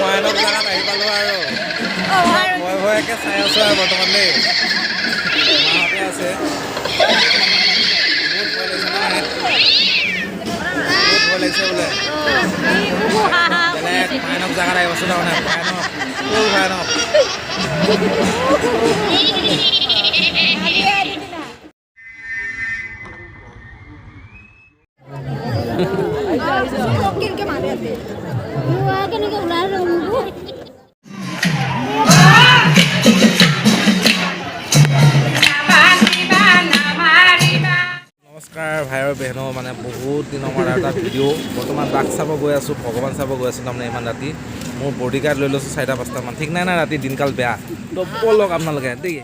ভয়ানক জেগাত আহি পালোঁ আৰু ভয় ভয়কে চাই আছোঁ আৰু বৰ্তমান দেই মাহঁতে আছে বহুত ভয় লাগিছে নহয় বহুত ভয় লাগিছে বোলে বেলেগ ভয়ানক জেগাত আহি পাইছোঁ তাৰমানে ভয়ানক খুব ভয়ানক নমস্কাৰ ভাই আৰু বেহনো মানে বহুত দিনৰ পৰা এটা ভিডিঅ' বৰ্তমান ৰাস চাব গৈ আছোঁ ভগৱান চাব গৈ আছোঁ তাৰমানে ইমান ৰাতি মোৰ বডি গাৰ্ড লৈ লৈছোঁ 4-5টামান ঠিক নাই ৰাতি দিনকাল বেয়া তো ব'লক আপোনালোকে দেই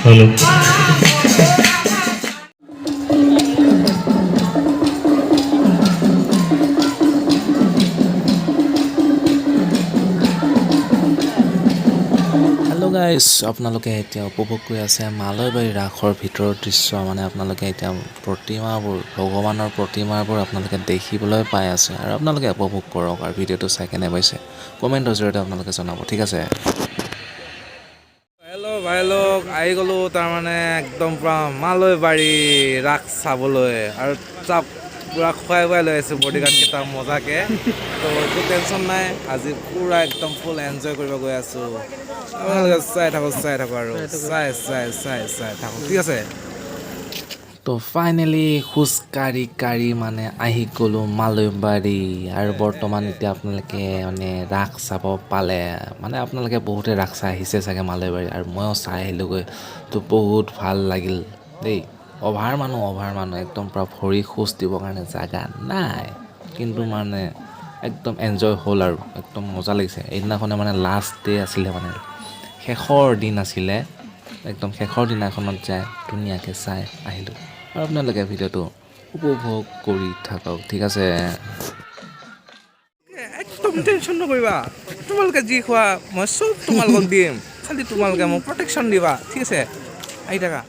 Hello. হেল্ল' গাইজ আপোনালোকে এতিয়া উপভোগ কৰি আছে মালৈবাৰী ৰাসৰ ভিতৰৰ দৃশ্য মানে আপোনালোকে এতিয়া প্ৰতিমাবোৰ ভগৱানৰ প্ৰতিমাবোৰ আপোনালোকে দেখিবলৈ পাই আছে আৰু আপোনালোকে উপভোগ কৰক আৰু ভিডিঅ'টো চাই কেনে পাইছে কমেণ্টৰ জৰিয়তে আপোনালোকে জনাব ঠিক আছে হেল্ল' আহি গ'লোঁ তাৰমানে একদম পূৰা মালৈবাৰী ৰাস চাবলৈ আৰু চাপ পূৰা খুৱাই লৈ আছোঁ বডিগাৰ্ডকেইটা মজাকৈ তো একো টেনশ্যন নাই আজি পূৰা একদম ফুল এনজয় কৰিব গৈ আছোঁ আপোনালোকে চাই থাকক আৰু চাই থাকক ঠিক আছে তো ফাইনেলি খোজকাঢ়ি মানে আহি গ'লোঁ মালৈবাৰী আৰু বৰ্তমান এতিয়া আপোনালোকে মানে ৰাস চাব পালে মানে আপোনালোকে বহুতে ৰাস চাই আহিছে চাগে মালৈবাৰী আৰু ময়ো চাই আহিলোঁগৈ তো বহুত ভাল লাগিল দেই অভাৰ মানুহ একদম পূৰা ভৰি খোজ দিবৰ কাৰণে জেগা নাই কিন্তু মানে একদম এনজয় হ'ল আৰু একদম মজা লাগিছে এইদিনাখনে মানে লাষ্ট ডে আছিলে মানে শেষৰ দিন আছিলে একদম শেষৰ দিনাখনত যায় ধুনীয়াকৈ চাই আহিলোঁ আৰু আপোনালোকে ভিডিঅ'টো উপভোগ কৰি থাকক ঠিক আছে একদম টেনশ্যন নকৰিবা তোমালোকে যি খোৱা মই চব তোমালোকক দিম খালি তোমালোকে মোক প্ৰটেকশ্যন দিবা ঠিক আছে আহি থাকা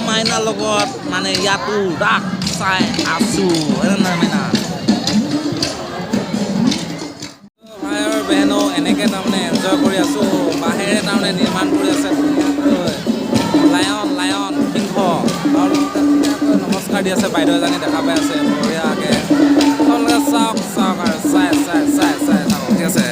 মাইনাৰ লগত মানে ইয়াতো ৰাস চাই আছোঁ মাইনা ভাই আৰু বেহেনো এনেকৈ তাৰমানে এনজয় কৰি আছোঁ বাঁহেৰে তাৰমানে নিৰ্মাণ কৰি আছে ধুনীয়াকৈ লায়ন সিংহ আৰু লগতে ধুনীয়াকৈ নমস্কাৰ দি আছে বাইদেউ এজনী দেখা পাই আছে বঢ়িয়াকৈ আপোনালোকে চাওক আৰু চাই থাকক ঠিক আছে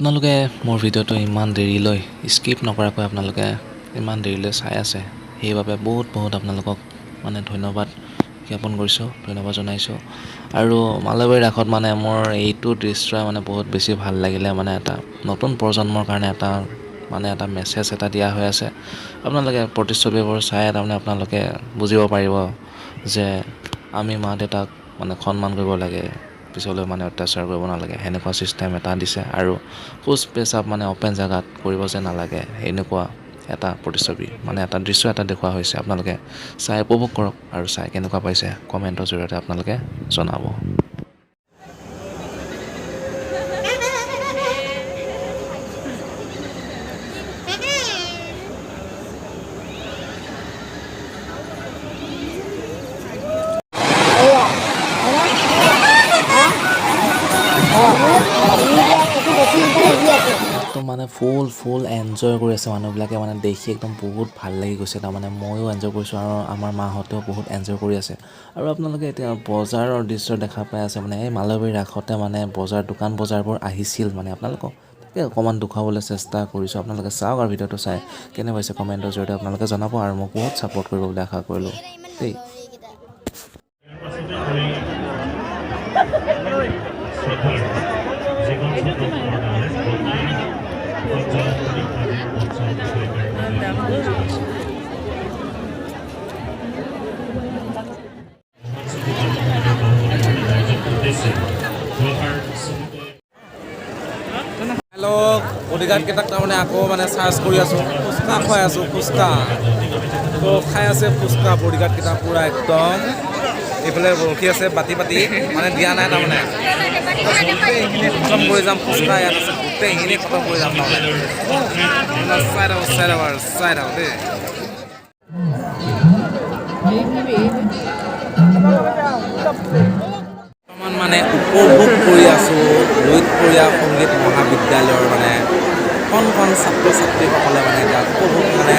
আপোনালোকে মোৰ ভিডিঅ'টো ইমান দেৰিলৈ স্কিপ নকৰাকৈ আপোনালোকে ইমান দেৰিলৈ চাই আছে সেইবাবে বহুত আপোনালোকক মানে ধন্যবাদ জ্ঞাপন কৰিছোঁ, ধন্যবাদ জনাইছোঁ। আৰু মালয়বাৰী ৰাসত মানে মোৰ এইটো দৃশ্যই মানে বহুত বেছি ভাল লাগিলে, মানে এটা নতুন প্ৰজন্মৰ কাৰণে এটা মেছেজ এটা দিয়া হৈ আছে। আপোনালোকে প্ৰতিচ্ছবিবোৰ চাই তাৰমানে আপোনালোকে বুজিব পাৰিব যে আমি মা দেউতাক মানে সন্মান কৰিব লাগে, পিছলৈ মানে অত্যাচাৰ কৰিব নালাগে, সেনেকুৱা ছিষ্টেম এটা দিছে। আৰু শৌচ পেচাব মানে অপেন জেগাত কৰিব যে নালাগে, এনেকুৱা এটা প্ৰতিচ্ছবি মানে এটা দৃশ্য এটা দেখুওৱা হৈছে। আপোনালোকে চাই উপভোগ কৰক আৰু চাই কেনেকুৱা পাইছে কমেণ্টৰ জৰিয়তে আপোনালোকে জনাব। একদম মানে ফুল এনজয় কৰি আছে মানুহবিলাকে, মানে দেখি একদম বহুত ভাল লাগি গৈছে। তাৰমানে ময়ো এনজয় কৰিছোঁ আৰু আমাৰ মাহঁতেও বহুত এনজয় কৰি আছে। আৰু আপোনালোকে এতিয়া বজাৰৰ দৃশ্য দেখা পাই আছে, মানে এই মালয়বাৰী ৰাসতে মানে দোকান বজাৰবোৰ আহিছিল, মানে আপোনালোকক তাকে অকণমান দেখুৱাবলৈ চেষ্টা কৰিছোঁ। আপোনালোকে চাওক আৰু ভিডিঅ'টো চাই কেনে পাইছে কমেণ্টৰ জৰিয়তে আপোনালোকে জনাব, আৰু মোক বহুত ছাপোৰ্ট কৰিব বুলি আশা কৰিলোঁ দেই। হেল্ল', বডিগাৰ্ডকেইটাক তাৰমানে আকৌ মানে চাৰ্জ কৰি আছোঁ, ফুচকা খুৱাই আছোঁ, ফুচকা তো খাই আছে ফুচকা বডিগাৰ্ডকেইটা পূৰা একদম। এইফালে ৰখি আছে বাতি মানে দিয়া নাই তাৰমানে, গোটেইখিনি খতম কৰি যাম। ফুচকা ইয়াত আছে, গোটেইখিনি খতম কৰি যাম তাৰমানে। চাই থাকক দেই। বৰ্তমান মানে উপভোগ কৰি আছোঁ লুইতপৰীয়া সংগীত মহাবিদ্যালয়ৰ মানে কণ ছাত্ৰ ছাত্ৰীসকলে মানে এতিয়া উপভোগ মানে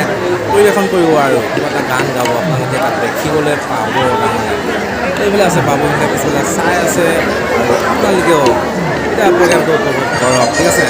পৰিৱেশন কৰিব আৰু কিবা এটা গান গাব, আপোনালোকে তাত দেখিবলৈ পাব। তাৰমানে এইফালে আছে বাবুহঁতে পিছফালে চাই আছে, আৰু আপোনালোকেও এতিয়া প্ৰগ্ৰেমটো উপভোগ কৰক, ঠিক আছে।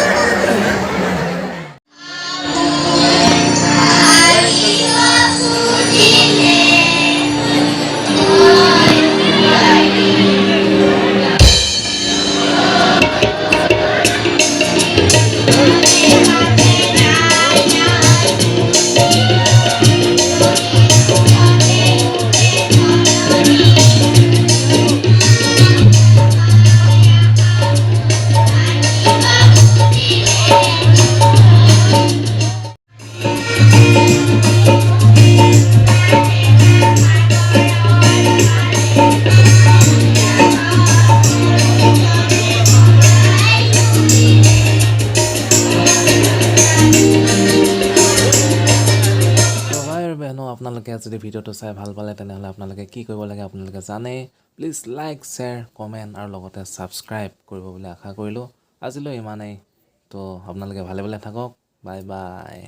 আপোনালোকে যদি ভিডিঅ'টো চাই ভাল পালে তেনেহ'লে আপোনালোকে কি কৰিব লাগে আপোনালোকে জানেই। প্লিজ লাইক, শ্বেয়াৰ, কমেণ্ট আৰু লগতে ছাবস্ক্ৰাইব কৰিব বুলি আশা কৰিলোঁ। আজিলৈ ইমানেই। তো আপোনালোকে ভালে থাকক, বাই বাই।